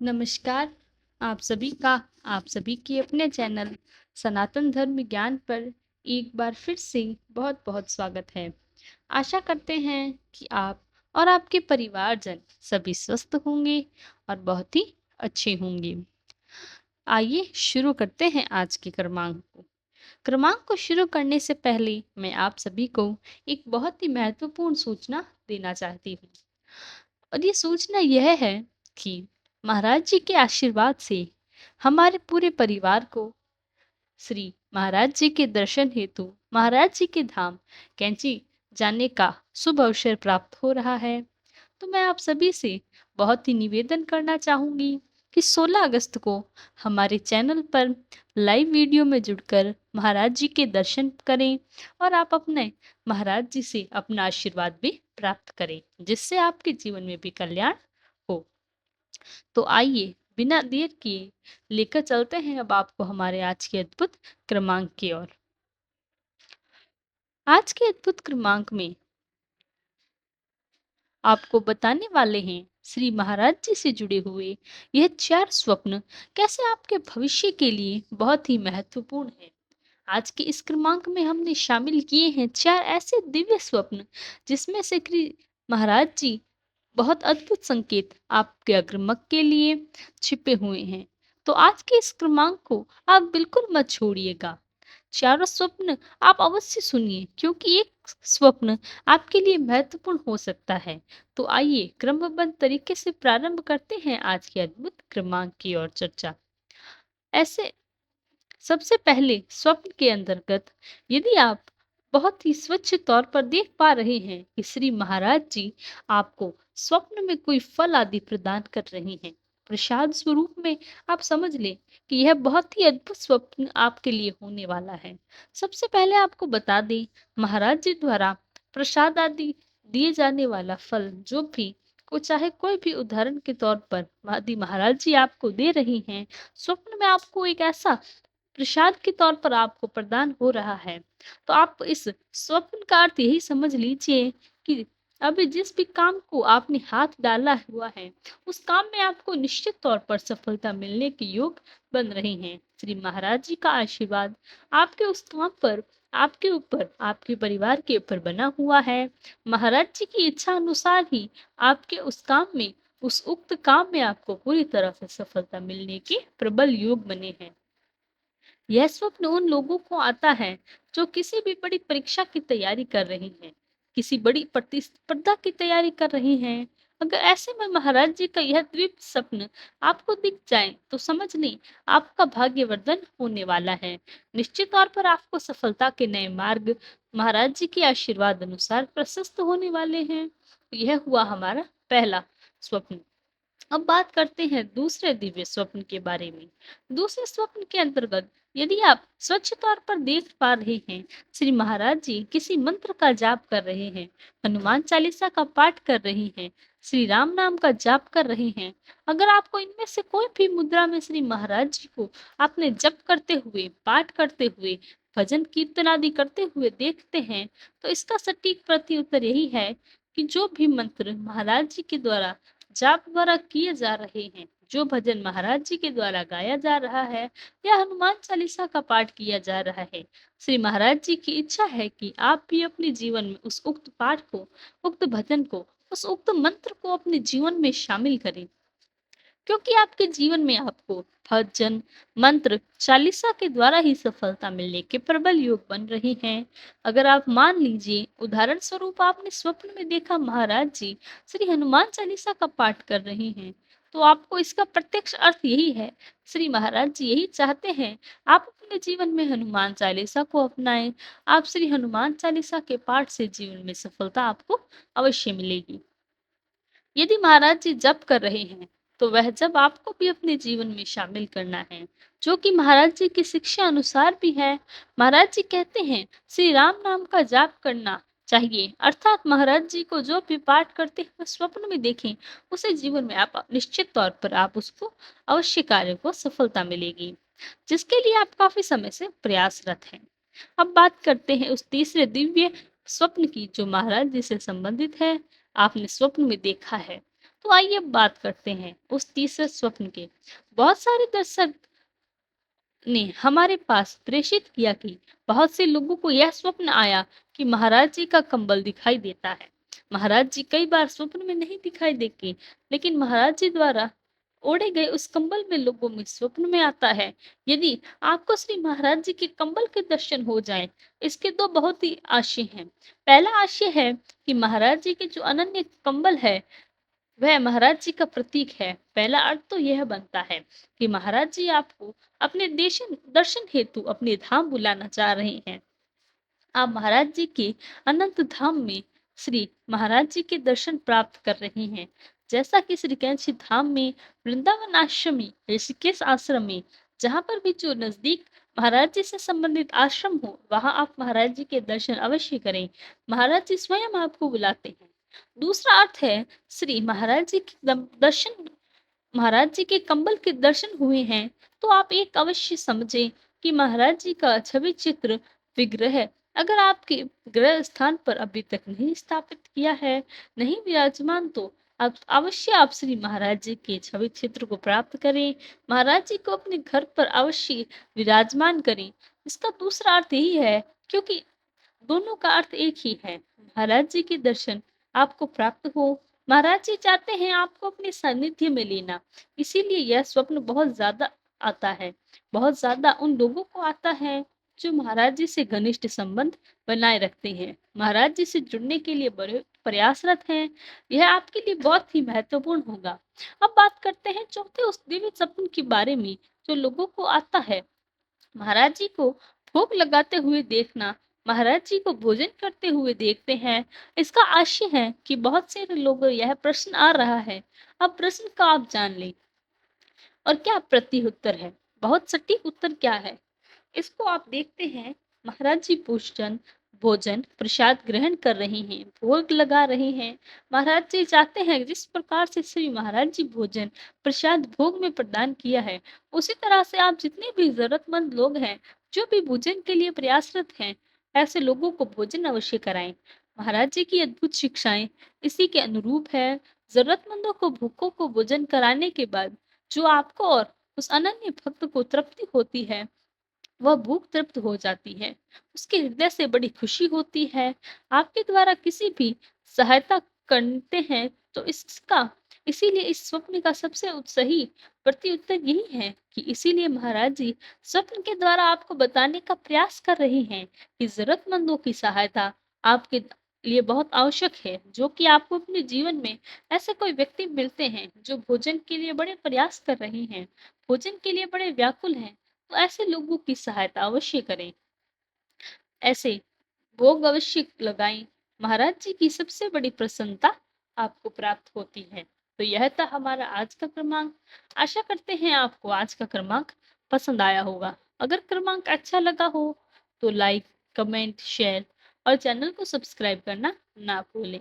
नमस्कार। आप सभी के अपने चैनल सनातन धर्म ज्ञान पर एक बार फिर से बहुत बहुत स्वागत है। आशा करते हैं कि आप और आपके परिवारजन सभी स्वस्थ होंगे और बहुत ही अच्छे होंगे। आइए शुरू करते हैं आज के क्रमांक को। क्रमांक को शुरू करने से पहले मैं आप सभी को एक बहुत ही महत्वपूर्ण सूचना देना चाहती हूँ। और ये सूचना यह है कि महाराज जी के आशीर्वाद से हमारे पूरे परिवार को श्री महाराज जी के दर्शन हेतु महाराज जी के धाम कैंची जाने का शुभ अवसर प्राप्त हो रहा है। तो मैं आप सभी से बहुत ही निवेदन करना चाहूंगी कि 16 अगस्त को हमारे चैनल पर लाइव वीडियो में जुड़कर महाराज जी के दर्शन करें और आप अपने महाराज जी से अपना आशीर्वाद भी प्राप्त करें, जिससे आपके जीवन में भी कल्याण हो। तो आइए बिना देर किए लेकर चलते हैं अब आपको हमारे आज के अद्भुत क्रमांक की ओर। आज के अद्भुत क्रमांक में आपको बताने वाले हैं श्री महाराज जी से जुड़े हुए यह 4 स्वप्न कैसे आपके भविष्य के लिए बहुत ही महत्वपूर्ण है। आज के इस क्रमांक में हमने शामिल किए हैं 4 ऐसे दिव्य स्वप्न जिसमें से श्री महाराज जी बहुत अद्भुत संकेत आपके अग्रमक के लिए छिपे हुए हैं। तो आज के इस क्रमांक को आप बिल्कुल मत छोड़िएगा। चारों स्वप्न आप अवश्य सुनिए, क्योंकि एक स्वप्न आपके लिए महत्वपूर्ण हो सकता है। तो आइए क्रमबद्ध तरीके से प्रारंभ करते हैं आज के अद्भुत क्रमांक की ओर चर्चा। ऐसे सबसे पहले स्वप्न के अंतर्गत यदि आप बहुत ही स्वच्छ तौर पर देख पा रहे हैं कि श्री महाराज जी आपको स्वप्न में कोई फल आदि प्रदान कर रहे हैं प्रसाद स्वरूप में, आप समझ लें कि यह बहुत ही अद्भुत स्वप्न आपके लिए होने वाला है। सबसे पहले आपको बता दें, महाराज जी द्वारा प्रसाद आदि दिए जाने वाला फल जो भी को चाहे कोई भी उदाहरण के तौर पर आदि महाराज जी आपको दे रही हैं, स्वप्न में आपको एक ऐसा प्रसाद के तौर पर आपको प्रदान हो रहा है। तो आप इस स्वप्न का अर्थ यही समझ लीजिए कि अभी जिस भी काम को आपने हाथ डाला हुआ है, उस काम में आपको निश्चित तौर पर सफलता मिलने के योग बन रहे हैं। श्री महाराज जी का आशीर्वाद आपके उस काम पर, आपके ऊपर, आपके परिवार के ऊपर बना हुआ है। महाराज जी की इच्छा अनुसार ही आपके उस काम में, उस उक्त काम में आपको पूरी तरह से सफलता मिलने के प्रबल योग बने हैं। यह स्वप्न उन लोगों को आता है जो किसी भी बड़ी परीक्षा की तैयारी कर रही हैं, किसी बड़ी प्रतिस्पर्धा की तैयारी कर रही हैं। अगर ऐसे में महाराज जी का यह दिव्य स्वप्न आपको दिख जाए तो समझ लें आपका भाग्यवर्धन होने वाला है। निश्चित तौर पर आपको सफलता के नए मार्ग महाराज जी के आशीर्वाद अनुसार प्रशस्त होने वाले हैं। यह हुआ हमारा पहला स्वप्न। अब बात करते हैं दूसरे दिव्य स्वप्न के बारे में। दूसरे स्वप्न के अंतर्गत यदि आप स्वच्छ तौर पर देख पा रहे हैं श्री महाराज जी किसी मंत्र का जाप कर रहे हैं, हनुमान चालीसा का पाठ कर रही हैं, श्री राम नाम का जाप कर रहे हैं, अगर आपको इनमें से कोई भी मुद्रा में श्री महाराज जी को आपने जप करते हुए, पाठ करते हुए, भजन कीर्तन आदि करते हुए देखते हैं, तो इसका सटीक प्रत्युत्तर यही है कि जो भी मंत्र महाराज जी के द्वारा जाप द्वारा किए जा रहे हैं, जो भजन महाराज जी के द्वारा गाया जा रहा है या हनुमान चालीसा का पाठ किया जा रहा है, श्री महाराज जी की इच्छा है कि आप भी अपने जीवन में उस उक्त पाठ को, उक्त भजन को, उस उक्त मंत्र को अपने जीवन में शामिल करें। क्योंकि आपके जीवन में आपको भजन, मंत्र, चालीसा के द्वारा ही सफलता मिलने के प्रबल योग बन रहे हैं। अगर आप मान लीजिए उदाहरण स्वरूप आपने स्वप्न में देखा महाराज जी श्री हनुमान चालीसा का पाठ कर रहे हैं, तो आपको इसका प्रत्यक्ष अर्थ यही है, श्री महाराज जी यही चाहते हैं आप अपने जीवन में हनुमान चालीसा को अपनाएं। आप श्री हनुमान चालीसा के पाठ से जीवन में सफलता आपको अवश्य मिलेगी। यदि महाराज जी जप कर रहे हैं, तो वह जप आपको भी अपने जीवन में शामिल करना है, जो कि महाराज जी की शिक्षा अनुसार भी है। महाराज जी कहते हैं श्री राम नाम का जाप करना चाहिए, अर्थात महाराज जी को जो भी पाठ करते हुए स्वप्न में देखें, उसे जीवन में आप निश्चित तौर पर आप उसको अवश्य कार्य को सफलता मिलेगी, जिसके लिए आप काफी समय से प्रयासरत हैं। अब बात करते हैं उस तीसरे दिव्य स्वप्न की जो महाराज जी से संबंधित है। आपने स्वप्न में देखा है तो आइए बात करते हैं उस तीसरे स्वप्न के। बहुत सारे दर्शक ने हमारे पास प्रेषित किया कि बहुत से लोगों को यह स्वप्न आया कि महाराज जी का कंबल दिखाई देता है। महाराज जी कई बार स्वप्न में नहीं दिखाई देते, लेकिन महाराज जी द्वारा ओढ़े गए उस कंबल में लोगों में स्वप्न में आता है। यदि आपको श्री महाराज जी के कंबल के दर्शन हो जाएं, इसके दो बहुत ही आशय हैं। पहला आशय है कि महाराज जी के जो अनन्य कंबल है वह महाराज जी का प्रतीक है। पहला अर्थ तो यह बनता है कि महाराज जी आपको अपने दर्शन दर्शन हेतु अपने धाम बुलाना चाह रहे हैं। आप महाराज जी के अनंत धाम में श्री महाराज जी के दर्शन प्राप्त कर रहे हैं। जैसा कि श्री कैंची धाम में, वृंदावन आश्रम में, ऋषिकेश आश्रम में, जहाँ पर भी जो नजदीक महाराज जी से संबंधित आश्रम हो, वहां आप महाराज जी के दर्शन अवश्य करें। महाराज जी स्वयं आपको बुलाते हैं। दूसरा अर्थ है, श्री महाराज जी के दर्शन, महाराज जी के कंबल के दर्शन हुए हैं तो आप एक अवश्य समझें कि महाराज जी का छवि चित्र विग्रह अगर आपके ग्रह स्थान पर अभी तक नहीं स्थापित किया है, नहीं विराजमान, तो आप अवश्य आप श्री महाराज जी के छवि चित्र को प्राप्त करें। महाराज जी को अपने घर पर अवश्य विराजमान करें। इसका दूसरा अर्थ यही है, क्योंकि दोनों का अर्थ एक ही है, महाराज जी के दर्शन आपको प्राप्त हो। महाराज जी चाहते हैं आपको अपने सानिध्य में लेना, इसीलिए यह स्वप्न बहुत ज्यादा आता है। बहुत ज्यादा उन लोगों को आता है जो महाराज जी से घनिष्ठ संबंध बनाए रखते हैं, महाराज जी से जुड़ने के लिए बड़े प्रयासरत हैं। यह आपके लिए बहुत ही महत्वपूर्ण होगा। अब बात करते हैं चौथे उस दिव्य स्वप्न के बारे में जो लोगों को आता है। महाराज जी को भोग लगाते हुए देखना, महाराज जी को भोजन करते हुए देखते हैं। इसका आशय है कि बहुत से लोगों यह प्रश्न आ रहा है। अब प्रश्न का आप जान लें और क्या प्रति उत्तर है, बहुत सटीक उत्तर क्या है, इसको आप देखते हैं। महाराज जी पूजन, भोजन प्रसाद ग्रहण कर रहे हैं, भोग लगा रहे हैं। महाराज जी चाहते हैं जिस प्रकार से श्री महाराज जी भोजन प्रसाद भोग में प्रदान किया है, उसी तरह से आप जितने भी जरूरतमंद लोग हैं, जो भी भोजन के लिए प्रयासरत हैं, ऐसे लोगों को भोजन अवश्य कराएं। महाराज जी की अद्भुत शिक्षाएं इसी के अनुरूप है। जरूरतमंदों को, भूखों को भोजन कराने के बाद जो आपको और उस अनन्य भक्त को तृप्ति होती है, वह भूख तृप्त हो जाती है, उसके हृदय से बड़ी खुशी होती है। आपके द्वारा किसी भी सहायता करते हैं तो इसका, इसीलिए इस स्वप्न का सबसे सही प्रत्युत्तर यही है कि इसीलिए महाराज जी स्वप्न के द्वारा आपको बताने का प्रयास कर रहे हैं कि जरूरतमंदों की सहायता आपके लिए बहुत आवश्यक है। जो कि आपको अपने जीवन में ऐसे कोई व्यक्ति मिलते हैं जो भोजन के लिए बड़े प्रयास कर रहे हैं, भोजन के लिए बड़े व्याकुल हैं, तो ऐसे लोगों की सहायता अवश्य करें। ऐसे भोग अवश्य लगाएं। महाराज जी की सबसे बड़ी प्रसन्नता आपको प्राप्त होती है। तो यह था हमारा आज का क्रमांक। आशा करते हैं आपको आज का क्रमांक पसंद आया होगा। अगर क्रमांक अच्छा लगा हो तो लाइक, कमेंट, शेयर और चैनल को सब्सक्राइब करना ना भूलें।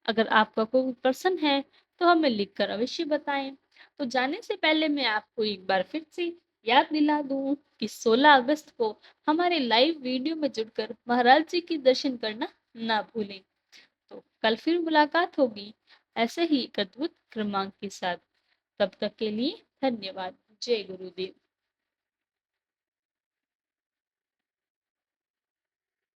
अगर आपका कोई प्रश्न है तो हमें लिखकर अवश्य बताएं। तो जाने से पहले मैं आपको एक बार फिर से याद दिला दूं कि 16 अगस्त को हमारे लाइव वीडियो में जुड़कर महाराज जी के दर्शन करना ना भूलें। तो कल फिर मुलाकात होगी ऐसे ही एक अद्भुत क्रमांक के साथ। तब तक के लिए धन्यवाद। जय गुरुदेव।